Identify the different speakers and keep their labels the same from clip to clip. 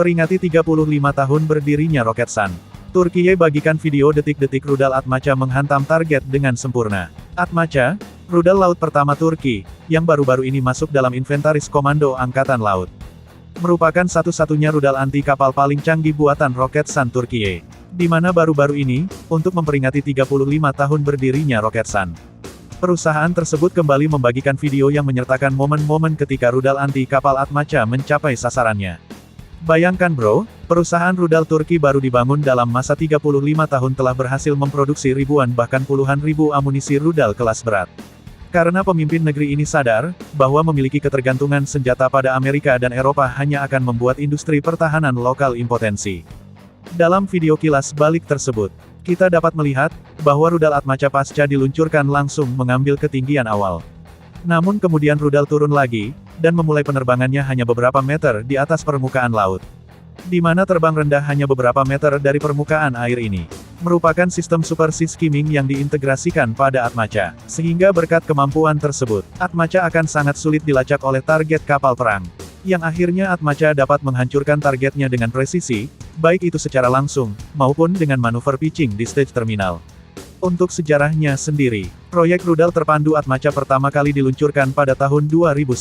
Speaker 1: Memperingati 35 tahun berdirinya Roketsan, Turkiye bagikan video detik-detik rudal Atmaca menghantam target dengan sempurna. Atmaca, rudal laut pertama Turki, yang baru-baru ini masuk dalam inventaris Komando Angkatan Laut, merupakan satu-satunya rudal anti kapal paling canggih buatan Roketsan Turkiye. Di mana baru-baru ini, untuk memperingati 35 tahun berdirinya Roketsan, perusahaan tersebut kembali membagikan video yang menyertakan momen-momen ketika rudal anti kapal Atmaca mencapai sasarannya. Bayangkan bro, perusahaan rudal Turki baru dibangun dalam masa 35 tahun telah berhasil memproduksi ribuan bahkan puluhan ribu amunisi rudal kelas berat. Karena pemimpin negeri ini sadar, bahwa memiliki ketergantungan senjata pada Amerika dan Eropa hanya akan membuat industri pertahanan lokal impotensi. Dalam video kilas balik tersebut, kita dapat melihat, bahwa rudal Atmaca pasca diluncurkan langsung mengambil ketinggian awal. Namun kemudian rudal turun lagi, dan memulai penerbangannya hanya beberapa meter di atas permukaan laut. Di mana terbang rendah hanya beberapa meter dari permukaan air ini, merupakan sistem super sea skimming yang diintegrasikan pada Atmaca. Sehingga berkat kemampuan tersebut, Atmaca akan sangat sulit dilacak oleh target kapal perang. Yang akhirnya Atmaca dapat menghancurkan targetnya dengan presisi, baik itu secara langsung, maupun dengan manuver pitching di stage terminal. Untuk sejarahnya sendiri, proyek rudal terpandu Atmaca pertama kali diluncurkan pada tahun 2009.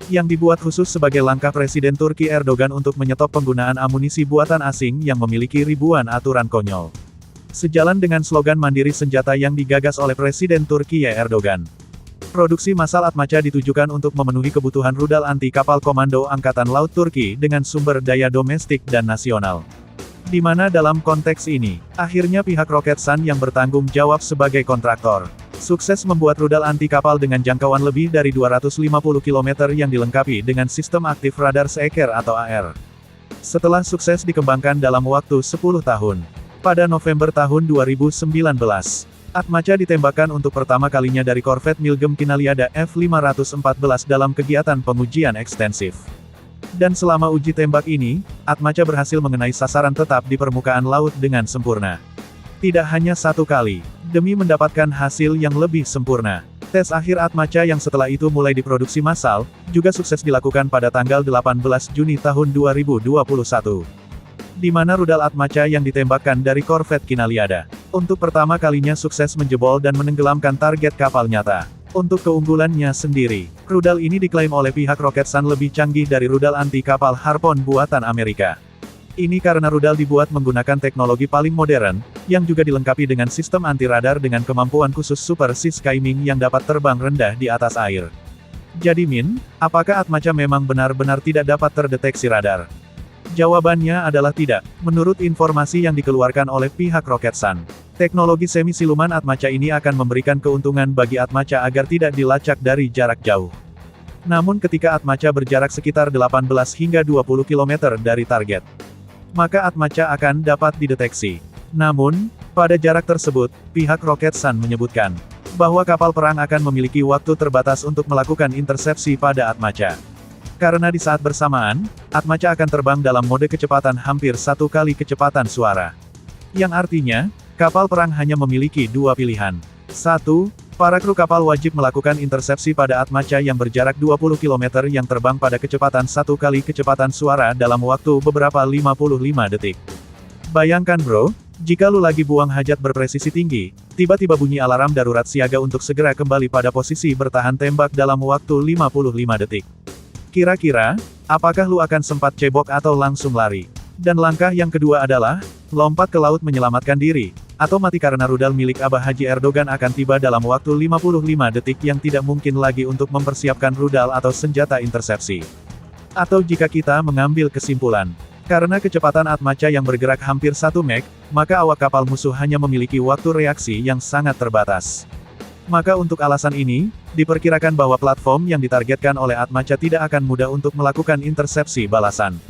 Speaker 1: Yang dibuat khusus sebagai langkah Presiden Turki Erdogan untuk menyetop penggunaan amunisi buatan asing yang memiliki ribuan aturan konyol. Sejalan dengan slogan mandiri senjata yang digagas oleh Presiden Turki Erdogan, produksi massal Atmaca ditujukan untuk memenuhi kebutuhan rudal anti kapal Komando Angkatan Laut Turki dengan sumber daya domestik dan nasional. Di mana dalam konteks ini, akhirnya pihak Roketsan yang bertanggung jawab sebagai kontraktor, sukses membuat rudal anti kapal dengan jangkauan lebih dari 250 km yang dilengkapi dengan sistem aktif radar seeker atau AR. Setelah sukses dikembangkan dalam waktu 10 tahun, pada November tahun 2019, Atmaca ditembakkan untuk pertama kalinya dari korvet Milgem Kinaliada F-514 dalam kegiatan pengujian ekstensif. Dan selama uji tembak ini, Atmaca berhasil mengenai sasaran tetap di permukaan laut dengan sempurna. Tidak hanya satu kali, demi mendapatkan hasil yang lebih sempurna, tes akhir Atmaca yang setelah itu mulai diproduksi massal, juga sukses dilakukan pada tanggal 18 Juni tahun 2021. Di mana rudal Atmaca yang ditembakkan dari korvet Kinaliada, untuk pertama kalinya sukses menjebol dan menenggelamkan target kapal nyata. Untuk keunggulannya sendiri, rudal ini diklaim oleh pihak Roketsan lebih canggih dari rudal anti kapal Harpoon buatan Amerika. Ini karena rudal dibuat menggunakan teknologi paling modern, yang juga dilengkapi dengan sistem anti-radar dengan kemampuan khusus super sea skimming yang dapat terbang rendah di atas air. Jadi Min, apakah Atmaca memang benar-benar tidak dapat terdeteksi radar? Jawabannya adalah tidak, menurut informasi yang dikeluarkan oleh pihak Roketsan. Teknologi semi-siluman Atmaca ini akan memberikan keuntungan bagi Atmaca agar tidak dilacak dari jarak jauh. Namun ketika Atmaca berjarak sekitar 18 hingga 20 km dari target, maka Atmaca akan dapat dideteksi. Namun, pada jarak tersebut, pihak Roketsan menyebutkan bahwa kapal perang akan memiliki waktu terbatas untuk melakukan intersepsi pada Atmaca. Karena di saat bersamaan, Atmaca akan terbang dalam mode kecepatan hampir 1 kali kecepatan suara. Yang artinya, kapal perang hanya memiliki dua pilihan. 1. Para kru kapal wajib melakukan intersepsi pada Atmaca yang berjarak 20 km yang terbang pada kecepatan 1 kali kecepatan suara dalam waktu beberapa 55 detik. Bayangkan bro, jika lu lagi buang hajat berpresisi tinggi, tiba-tiba bunyi alarm darurat siaga untuk segera kembali pada posisi bertahan tembak dalam waktu 55 detik. Kira-kira, apakah lu akan sempat cebok atau langsung lari? Dan langkah yang kedua adalah, lompat ke laut menyelamatkan diri, atau mati karena rudal milik Abah Haji Erdogan akan tiba dalam waktu 55 detik yang tidak mungkin lagi untuk mempersiapkan rudal atau senjata intersepsi. Atau jika kita mengambil kesimpulan, karena kecepatan Atmaca yang bergerak hampir 1 Mach, maka awak kapal musuh hanya memiliki waktu reaksi yang sangat terbatas. Maka untuk alasan ini, diperkirakan bahwa platform yang ditargetkan oleh Atmaca tidak akan mudah untuk melakukan intersepsi balasan.